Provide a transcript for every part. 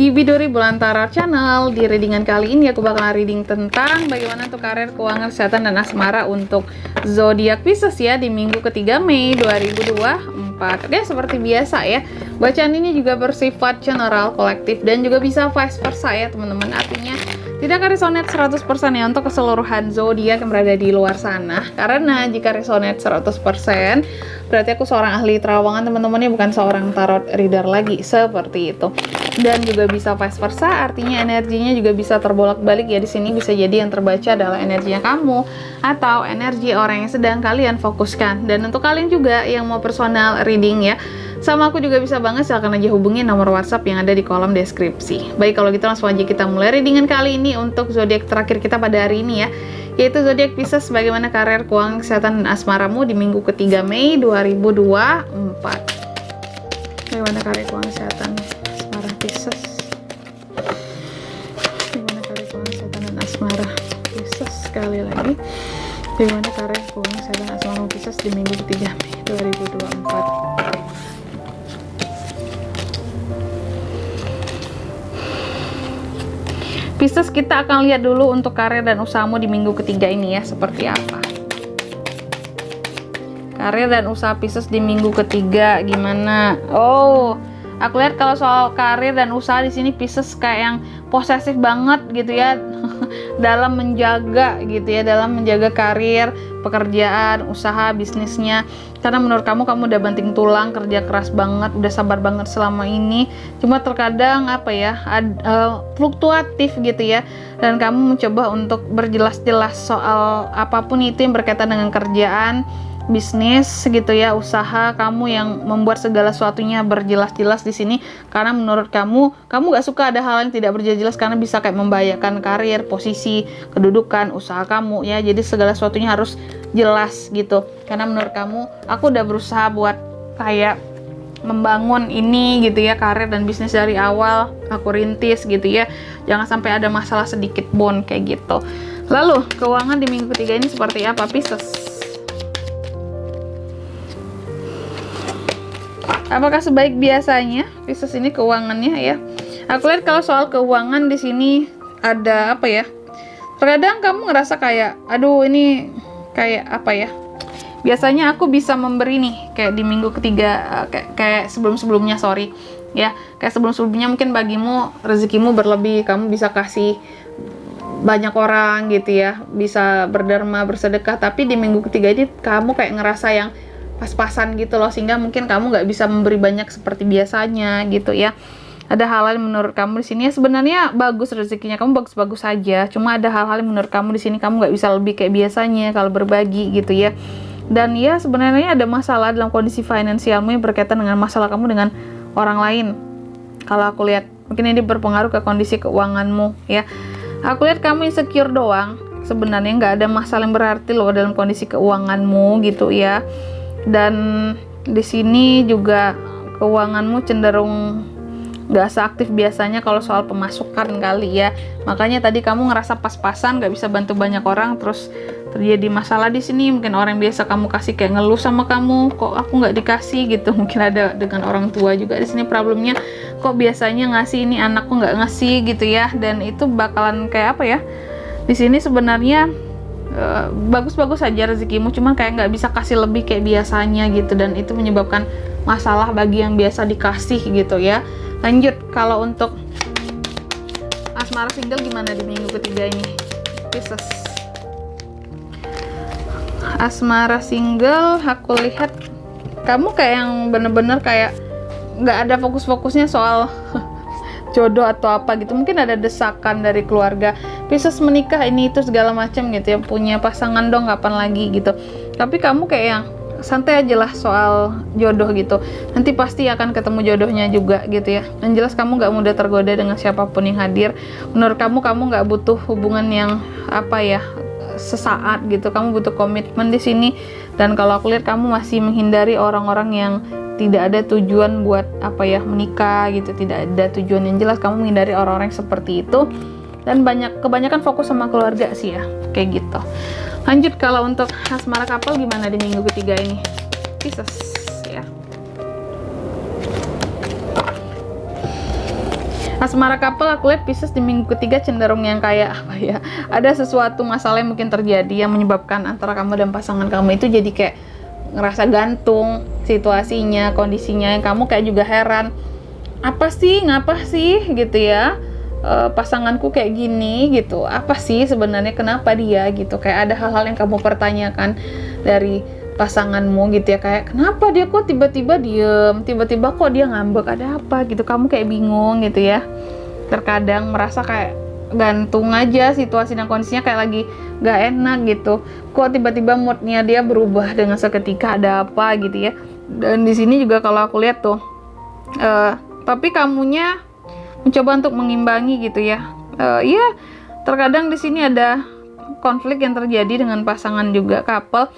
Di Biduri Bulan Tarot Channel, di readingan kali ini aku bakal reading tentang bagaimana untuk karir, keuangan, kesehatan, dan asmara untuk zodiak Pisces ya di minggu ketiga Mei 2024. Oke, seperti biasa ya, bacaan ini juga bersifat general, kolektif, dan juga bisa vice versa ya teman-teman. Artinya tidak akan resonate 100% ya untuk keseluruhan zodiak yang berada di luar sana. Karena jika resonate 100%, berarti aku seorang ahli terawangan teman-temannya, bukan seorang tarot reader lagi, seperti itu. Dan juga bisa vice versa, artinya energinya juga bisa terbolak-balik ya. Di sini bisa jadi yang terbaca adalah energinya kamu atau energi orang yang sedang kalian fokuskan. Dan untuk kalian juga yang mau personal reading ya, sama aku juga bisa banget, silahkan aja hubungi nomor WhatsApp yang ada di kolom deskripsi. Baik, kalau gitu langsung aja kita mulai readingan kali ini untuk zodiak terakhir kita pada hari ini ya, yaitu zodiak Pisces. Bagaimana karir, keuangan, kesehatan, dan asmaramu di minggu ketiga Mei 2024. Bagaimana karir, keuangan, kesehatan, asmara Pisces. Bagaimana karir, keuangan, kesehatan, dan asmara Pisces. Sekali lagi, bagaimana karir, keuangan, kesehatan, asmara Pisces di minggu ketiga Mei 2024. Pisces, kita akan lihat dulu untuk karir dan usahamu di minggu ketiga ini ya, seperti apa. Karir dan usaha Pisces di minggu ketiga gimana? Oh, aku lihat kalau soal karir dan usaha di sini Pisces kayak yang posesif banget gitu ya dalam menjaga gitu ya, dalam menjaga karir, pekerjaan, usaha, bisnisnya. Karena menurut kamu udah banting tulang, kerja keras banget, udah sabar banget selama ini. Cuma terkadang apa ya, fluktuatif gitu ya. Dan kamu mencoba untuk berjelas-jelas soal apapun itu yang berkaitan dengan kerjaan, bisnis gitu ya, usaha. Kamu yang membuat segala sesuatunya berjelas-jelas di sini. Karena menurut kamu gak suka ada hal yang tidak berjelas, karena bisa kayak membahayakan karir, posisi, kedudukan, usaha kamu ya. Jadi segala sesuatunya harus jelas gitu. Karena menurut kamu, aku udah berusaha buat kayak membangun ini gitu ya, karir dan bisnis dari awal aku rintis gitu ya. Jangan sampai ada masalah sedikit pun kayak gitu. Lalu keuangan di minggu ketiga ini seperti apa Pisces? Apakah sebaik biasanya Pisces ini keuangannya ya? Aku lihat kalau soal keuangan di sini ada apa ya? Terkadang kamu ngerasa kayak, aduh ini kayak apa ya? Biasanya aku bisa memberi nih kayak di minggu ketiga, kayak sebelum-sebelumnya ya. Kayak sebelum-sebelumnya mungkin bagimu rezekimu berlebih, kamu bisa kasih banyak orang gitu ya, bisa berderma, bersedekah. Tapi di minggu ketiga ini kamu kayak ngerasa yang pas-pasan gitu loh, sehingga mungkin kamu nggak bisa memberi banyak seperti biasanya gitu ya. Ada hal-hal yang menurut kamu di sini ya, sebenarnya bagus rezekinya, kamu bagus-bagus saja. Cuma ada hal-hal yang menurut kamu di sini kamu nggak bisa lebih kayak biasanya kalau berbagi gitu ya. Dan ya sebenarnya ada masalah dalam kondisi finansialmu yang berkaitan dengan masalah kamu dengan orang lain. Kalau aku lihat mungkin ini berpengaruh ke kondisi keuanganmu ya. Aku lihat kamu insecure doang. Sebenarnya nggak ada masalah yang berarti loh dalam kondisi keuanganmu gitu ya. Dan di sini juga keuanganmu cenderung gak seaktif biasanya kalau soal pemasukan kali ya. Makanya tadi kamu ngerasa pas-pasan, gak bisa bantu banyak orang, terus terjadi masalah di sini. Mungkin orang yang biasa kamu kasih kayak ngeluh sama kamu, kok aku nggak dikasih gitu. Mungkin ada dengan orang tua juga di sini problemnya, kok biasanya ngasih ini anakku nggak ngasih gitu ya. Dan itu bakalan kayak apa ya? Di sini sebenarnya bagus-bagus aja rezekimu, cuman kayak nggak bisa kasih lebih kayak biasanya gitu, dan itu menyebabkan masalah bagi yang biasa dikasih gitu ya. Lanjut, kalau untuk asmara single gimana di minggu ketiga ini Pisces? Asmara single, aku lihat kamu kayak yang bener-bener kayak nggak ada fokus-fokusnya soal jodoh atau apa gitu. Mungkin ada desakan dari keluarga Pisces menikah ini itu segala macam gitu ya, punya pasangan dong kapan lagi gitu. Tapi kamu kayak yang santai aja lah soal jodoh gitu, nanti pasti akan ketemu jodohnya juga gitu ya. Yang jelas kamu nggak mudah tergoda dengan siapapun yang hadir. Menurut kamu nggak butuh hubungan yang apa ya, sesaat gitu. Kamu butuh komitmen di sini. Dan kalau aku lihat kamu masih menghindari orang-orang yang tidak ada tujuan buat apa ya, menikah gitu, tidak ada tujuan yang jelas. Kamu menghindari orang-orang seperti itu, dan kebanyakan fokus sama keluarga sih ya, kayak gitu. Lanjut, kalau untuk asmara couple gimana di minggu ketiga ini Pisces ya? Asmara couple, aku lihat Pisces di minggu ketiga cenderung yang kayak apa ya, ada sesuatu masalah yang mungkin terjadi yang menyebabkan antara kamu dan pasangan kamu itu jadi kayak ngerasa gantung situasinya, kondisinya, yang kamu kayak juga heran, ngapa sih gitu ya, pasanganku kayak gini gitu, apa sih sebenarnya, kenapa dia gitu, kayak ada hal-hal yang kamu pertanyakan dari pasanganmu gitu ya, kayak kenapa dia kok tiba-tiba diem, tiba-tiba kok dia ngambek, ada apa gitu, kamu kayak bingung gitu ya, terkadang merasa kayak gantung aja situasi dan kondisinya, kayak lagi gak enak gitu, kok tiba-tiba moodnya dia berubah dengan seketika, ada apa gitu ya. Dan di sini juga kalau aku lihat tuh, tapi kamunya mencoba untuk mengimbangi gitu ya. Iya, terkadang di sini ada konflik yang terjadi dengan pasangan juga, couple.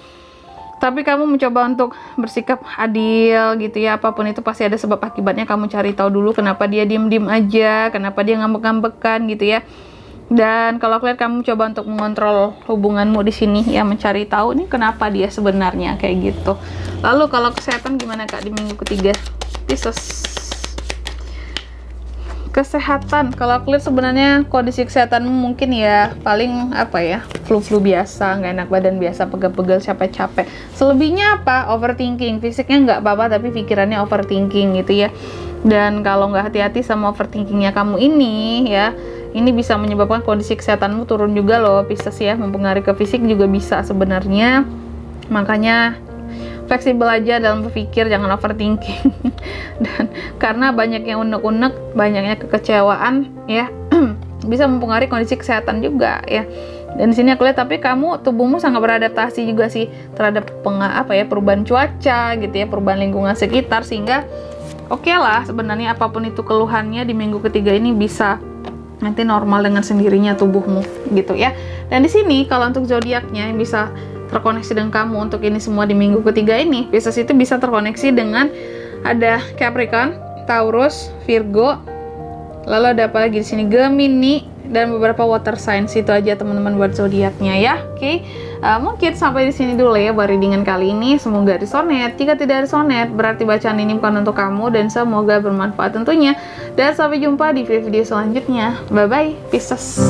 Tapi kamu mencoba untuk bersikap adil gitu ya, apapun itu pasti ada sebab akibatnya, kamu cari tahu dulu kenapa dia diem-diem aja, kenapa dia ngambek-ngambekan gitu ya. Dan kalau aku lihat kamu coba untuk mengontrol hubunganmu di sini ya, mencari tahu nih kenapa dia sebenarnya kayak gitu. Lalu kalau kesehatan gimana Kak di minggu ketiga Pisces? Kesehatan, kalau aku lihat sebenarnya kondisi kesehatanmu mungkin ya paling apa ya, flu-flu biasa, nggak enak badan biasa, pegel-pegel, capek-capek. Selebihnya apa? Overthinking. Fisiknya nggak apa-apa tapi pikirannya overthinking gitu ya. Dan kalau nggak hati-hati sama overthinkingnya kamu ini ya, ini bisa menyebabkan kondisi kesehatanmu turun juga loh Pisces ya, mempengaruhi ke fisik juga bisa sebenarnya. Makanya fleksibel aja dalam berpikir, jangan overthinking. Dan karena banyak yang unek-unek, banyaknya kekecewaan ya, bisa mempengaruhi kondisi kesehatan juga ya. Dan di sini aku lihat tapi kamu, tubuhmu sangat beradaptasi juga sih terhadap perubahan cuaca gitu ya, perubahan lingkungan sekitar, sehingga oke lah sebenarnya apapun itu keluhannya di minggu ketiga ini bisa nanti normal dengan sendirinya tubuhmu gitu ya. Dan di sini kalau untuk zodiaknya yang bisa terkoneksi dengan kamu untuk ini semua di minggu ketiga ini, Pisces itu bisa terkoneksi dengan ada Capricorn, Taurus, Virgo, lalu ada apa lagi di sini, Gemini, dan beberapa water signs. Itu aja teman-teman buat zodiaknya ya. Oke. Mungkin sampai di sini dulu ya buat readingan kali ini. Semoga resonate. Jika tidak resonate, berarti bacaan ini bukan untuk kamu, dan semoga bermanfaat tentunya. Dan sampai jumpa di video selanjutnya. Bye bye Pisces.